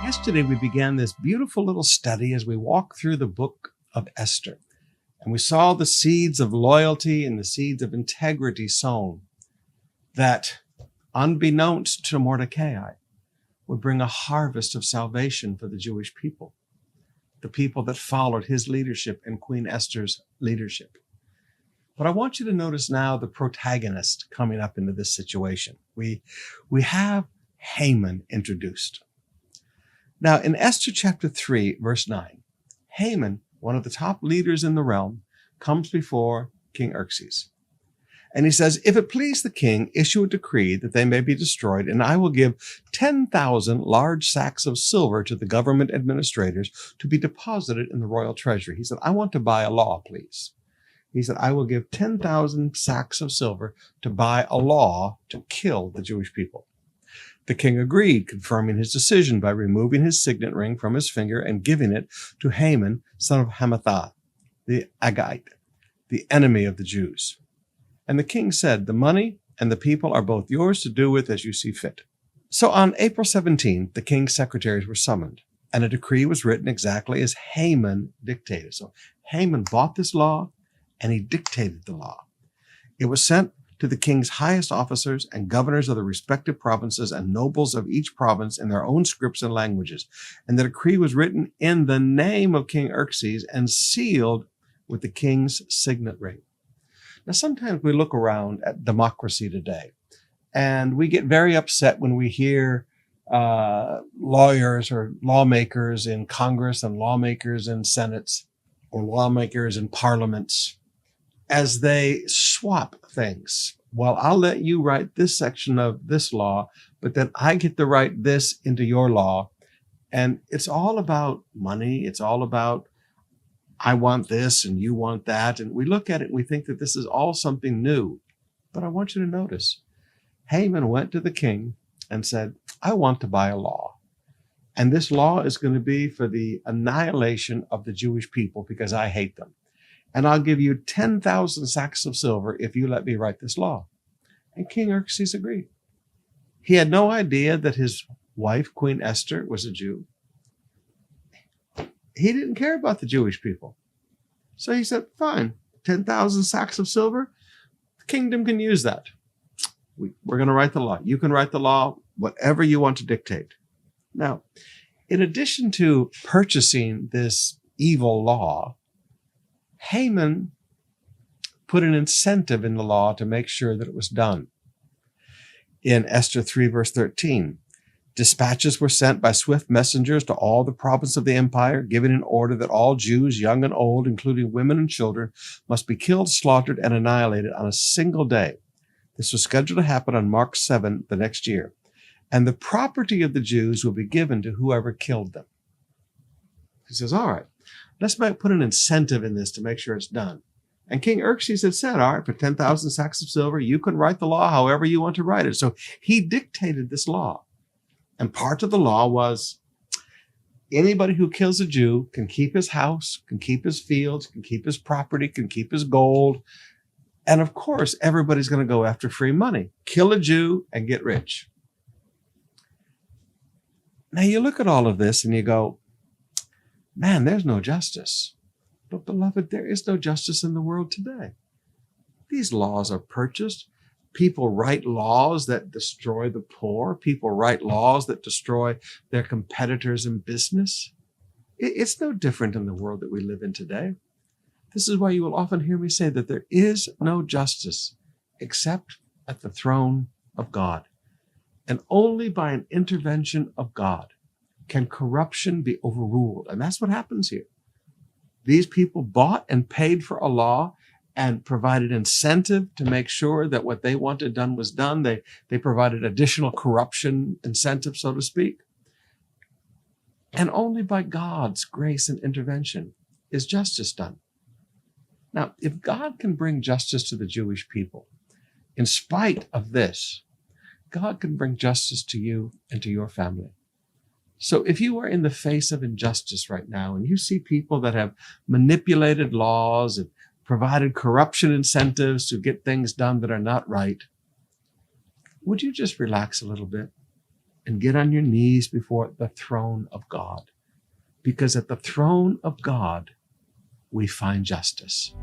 Yesterday, we began this beautiful little study as we walked through the book of Esther. And we saw the seeds of loyalty and the seeds of integrity sown that, unbeknownst to Mordecai, would bring a harvest of salvation for the Jewish people, the people that followed his leadership and Queen Esther's leadership. But I want you to notice now the protagonist coming up into this situation. We have Haman introduced. Now, in Esther chapter 3, verse 9, Haman, one of the top leaders in the realm, comes before King Xerxes. And he says, "If it please the king, issue a decree that they may be destroyed, and I will give 10,000 large sacks of silver to the government administrators to be deposited in the royal treasury." He said, "I want to buy a law, please." He said, "I will give 10,000 sacks of silver to buy a law to kill the Jewish people." The king agreed, confirming his decision by removing his signet ring from his finger and giving it to Haman, son of Hammedatha, the Agagite, the enemy of the Jews. And the king said, "The money and the people are both yours to do with as you see fit." So on April 17th, the king's secretaries were summoned, and a decree was written exactly as Haman dictated. So Haman bought this law, and he dictated the law. It was sent to the king's highest officers and governors of the respective provinces and nobles of each province in their own scripts and languages. And the decree was written in the name of King Xerxes and sealed with the king's signet ring. Now, sometimes we look around at democracy today, and we get very upset when we hear lawyers or lawmakers in Congress and lawmakers in senates or lawmakers in parliaments as they swap things. Well, I'll let you write this section of this law, but then I get to write this into your law. And it's all about money. It's all about, I want this and you want that. And we look at it and we think that this is all something new. But I want you to notice, Haman went to the king and said, "I want to buy a law. And this law is going to be for the annihilation of the Jewish people because I hate them. And I'll give you 10,000 sacks of silver if you let me write this law." And King Xerxes agreed. He had no idea that his wife, Queen Esther, was a Jew. He didn't care about the Jewish people. So he said, "Fine, 10,000 sacks of silver, the kingdom can use that. We're going to write the law. You can write the law, whatever you want to dictate." Now, in addition to purchasing this evil law, Haman put an incentive in the law to make sure that it was done. In Esther 3, verse 13, dispatches were sent by swift messengers to all the province of the empire, giving an order that all Jews, young and old, including women and children, must be killed, slaughtered, and annihilated on a single day. This was scheduled to happen on March 7 the next year. And the property of the Jews will be given to whoever killed them. He says, all right, let's put an incentive in this to make sure it's done. And King Xerxes had said, all right, for 10,000 sacks of silver, you can write the law however you want to write it. So he dictated this law. And part of the law was anybody who kills a Jew can keep his house, can keep his fields, can keep his property, can keep his gold. And of course, everybody's going to go after free money. Kill a Jew and get rich. Now you look at all of this and you go, man, there's no justice. But beloved, there is no justice in the world today. These laws are purchased. People write laws that destroy the poor. People write laws that destroy their competitors in business. It's no different in the world that we live in today. This is why you will often hear me say that there is no justice except at the throne of God. And only by an intervention of God can corruption be overruled. And that's what happens here. These people bought and paid for a law and provided incentive to make sure that what they wanted done was done. They provided additional corruption incentive, so to speak. And only by God's grace and intervention is justice done. Now, if God can bring justice to the Jewish people, in spite of this, God can bring justice to you and to your family. So if you are in the face of injustice right now and you see people that have manipulated laws and provided corruption incentives to get things done that are not right, would you just relax a little bit and get on your knees before the throne of God. Because at the throne of God, we find justice.